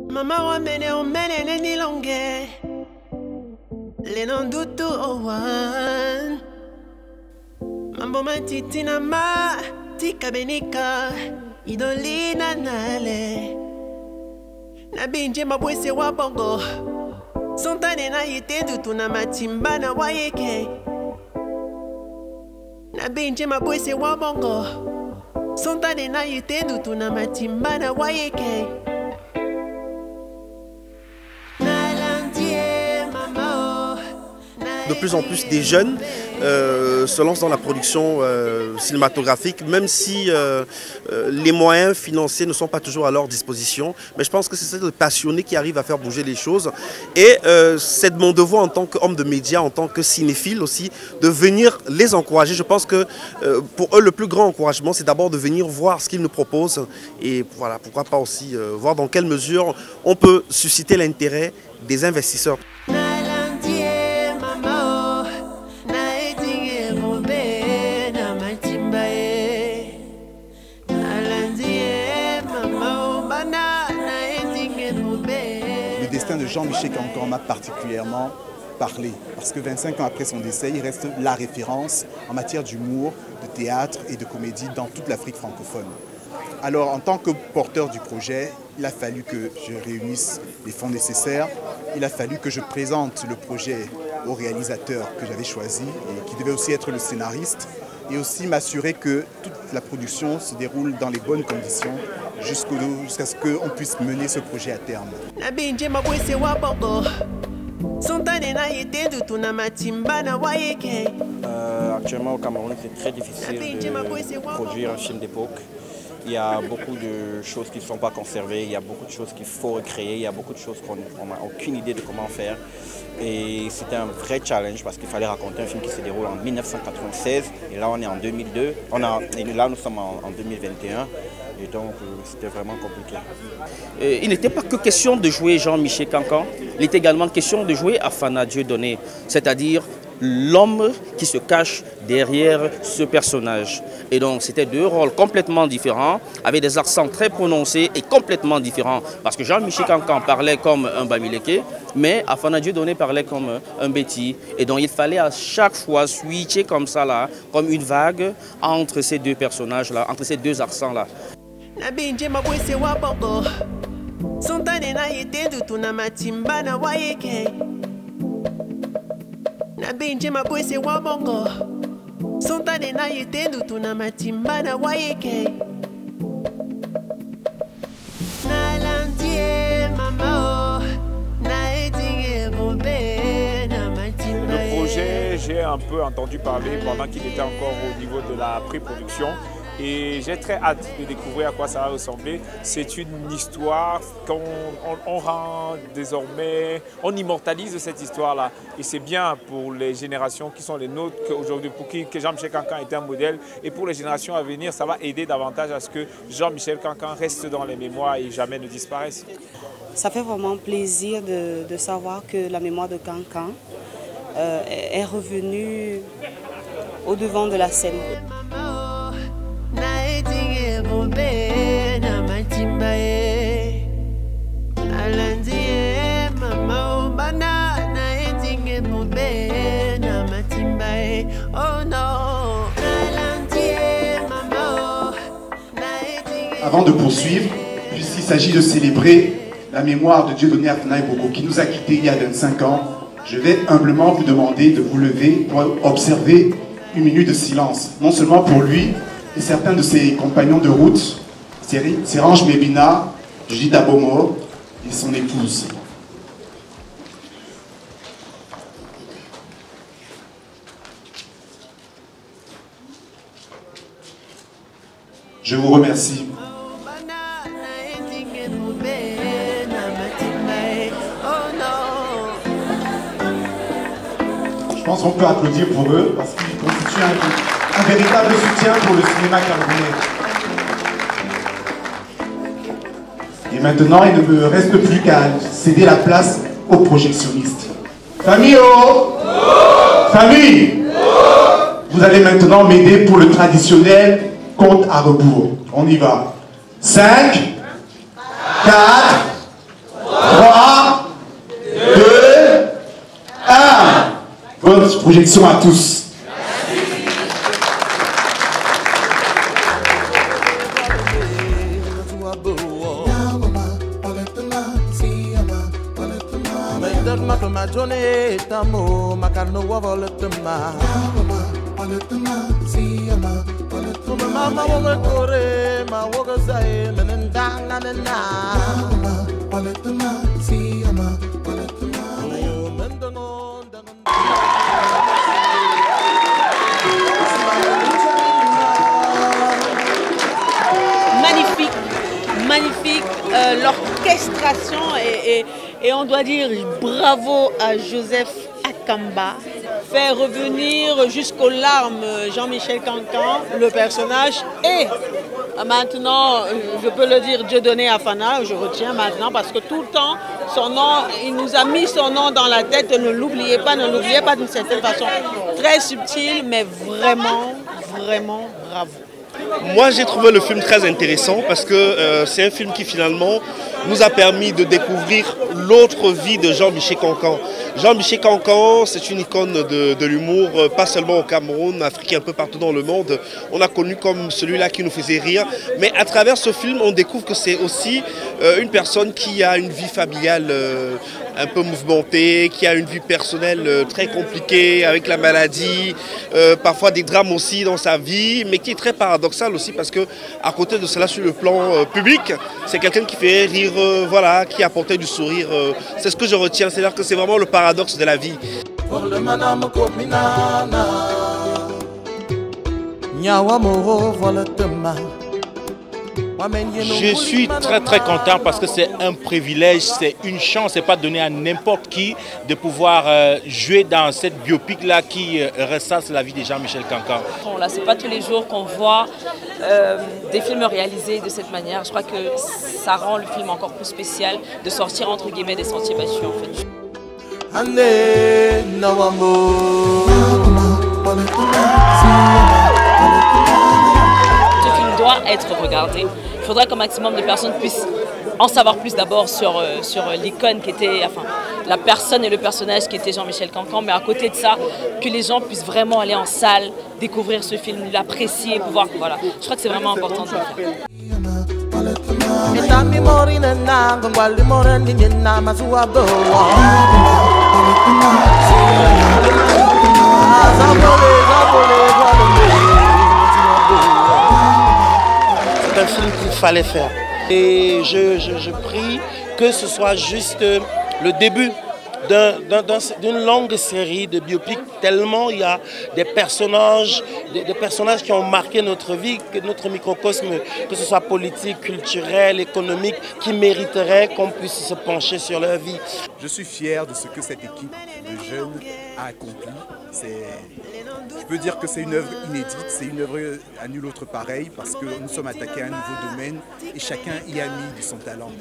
Mama wa mene o mene ni longe le non dutu o wan mambo matiti na ma tika benika idolina nale na binje mabwese wa bongo sontane na yete dutu na matimba na wayeke na binje mabwese wa bongo sontane na yete dutu na matimba na wayeke. De plus en plus des jeunes se lancent dans la production cinématographique, même si les moyens financiers ne sont pas toujours à leur disposition. Mais je pense que c'est ces passionnés qui arrivent à faire bouger les choses. Et c'est mon devoir en tant qu'homme de médias, en tant que cinéphile aussi, de venir les encourager. Je pense que pour eux, le plus grand encouragement, c'est d'abord de venir voir ce qu'ils nous proposent. Et voilà, pourquoi pas aussi voir dans quelle mesure on peut susciter l'intérêt des investisseurs. Le destin de Jean-Michel Cancan m'a particulièrement parlé, parce que 25 ans après son décès, il reste la référence en matière d'humour, de théâtre et de comédie dans toute l'Afrique francophone. Alors, en tant que porteur du projet, il a fallu que je réunisse les fonds nécessaires, il a fallu que je présente le projet au réalisateur que j'avais choisi et qui devait aussi être le scénariste, et aussi m'assurer que toute la production se déroule dans les bonnes conditions jusqu'à ce qu'on puisse mener ce projet à terme. Actuellement au Cameroun, c'est très difficile de produire un film d'époque. Il y a beaucoup de choses qui ne sont pas conservées, il y a beaucoup de choses qu'il faut recréer, il y a beaucoup de choses qu'on n'a aucune idée de comment faire. Et c'était un vrai challenge parce qu'il fallait raconter un film qui se déroule en 1996 et là on est en 2002, et là nous sommes en 2021 et donc c'était vraiment compliqué. Il n'était pas que question de jouer Jean-Michel Cancan, il était également question de jouer Afana Dieudonné, c'est-à-dire l'homme qui se cache derrière ce personnage. Et donc c'était deux rôles complètement différents, avec des accents très prononcés et complètement différents. Parce que Jean-Michel Cancan parlait comme un Bamileke, mais Afana Dieudonné parlait comme un Betty. Et donc il fallait à chaque fois switcher comme ça, là, comme une vague entre ces deux personnages-là, entre ces deux accents-là. Na binje mabwese wa bongo sontane na yetendu tuna matimba na wayeke na landie mama na etinge bombe na matimba. Le projet, j'ai un peu entendu parler pendant qu'il était encore au niveau de la pré-production. Et j'ai très hâte de découvrir à quoi ça va ressembler. C'est une histoire qu'on rend désormais, on immortalise cette histoire-là. Et c'est bien pour les générations qui sont les nôtres aujourd'hui, pour qui Jean-Michel Cancan est un modèle. Et pour les générations à venir, ça va aider davantage à ce que Jean-Michel Cancan reste dans les mémoires et jamais ne disparaisse. Ça fait vraiment plaisir de savoir que la mémoire de Cancan est revenue au devant de la scène. Avant de poursuivre, puisqu'il s'agit de célébrer la mémoire de Dieudonné Afana Eboko qui nous a quittés il y a 25 ans, je vais humblement vous demander de vous lever pour observer une minute de silence, non seulement pour lui et certains de ses compagnons de route, Sérange Mébina, Judith Abomo et son épouse. Je vous remercie. Je pense qu'on peut applaudir pour eux parce qu'ils constituent un véritable soutien pour le cinéma camerounais. Et maintenant, il ne me reste plus qu'à céder la place aux projectionnistes. Famille, oh! Famille! Vous allez maintenant m'aider pour le traditionnel compte à rebours. On y va. 5, 4, 3, 2, 1. Bonne projection à tous. Magnifique, magnifique, l'orchestration et on doit dire bravo à Joseph Akamba. Faire revenir jusqu'aux larmes Jean-Michel Cancan, le personnage, et maintenant, je peux le dire, Dieudonné Afana, je retiens maintenant parce que tout le temps, son nom, il nous a mis son nom dans la tête, ne l'oubliez pas d'une certaine façon. Très subtil, mais vraiment, vraiment bravo. Moi, j'ai trouvé le film très intéressant parce que c'est un film qui finalement nous a permis de découvrir l'autre vie de Jean-Michel Cancan. Jean-Michel Cancan, c'est une icône de l'humour, pas seulement au Cameroun, Afrique, un peu partout dans le monde. On a connu comme celui-là qui nous faisait rire. Mais à travers ce film, on découvre que c'est aussi une personne qui a une vie familiale un peu mouvementée, qui a une vie personnelle très compliquée avec la maladie, parfois des drames aussi dans sa vie, mais qui est très paradoxal aussi parce que à côté de cela, sur le plan public, c'est quelqu'un qui fait rire, voilà, qui apportait du sourire. C'est ce que je retiens, c'est-à-dire que c'est vraiment le paradoxe de la vie. Je suis très content parce que c'est un privilège, c'est une chance, c'est pas donné à n'importe qui de pouvoir jouer dans cette biopic-là qui ressasse la vie de Jean-Michel Cancan. Là, c'est pas tous les jours qu'on voit des films réalisés de cette manière. Je crois que ça rend le film encore plus spécial de sortir entre guillemets des sentiers battus en fait. Ce film doit être regardé. Il faudrait qu'un maximum de personnes puissent en savoir plus d'abord sur l'icône qui était, enfin, la personne et le personnage qui était Jean-Michel Cancan, mais à côté de ça, que les gens puissent vraiment aller en salle, découvrir ce film, l'apprécier, pouvoir, voilà. Je crois que c'est vraiment important de le faire. C'est un film qu'il fallait faire. Et je prie que ce soit juste le début d'une longue série de biopics, tellement il y a des personnages qui ont marqué notre vie, notre microcosme, que ce soit politique, culturel, économique, qui mériteraient qu'on puisse se pencher sur leur vie. Je suis fier de ce que cette équipe de jeunes a accompli. Je peux dire que c'est une œuvre inédite, c'est une œuvre à nul autre pareil, parce que nous sommes attaqués à un nouveau domaine et chacun y a mis de son talent.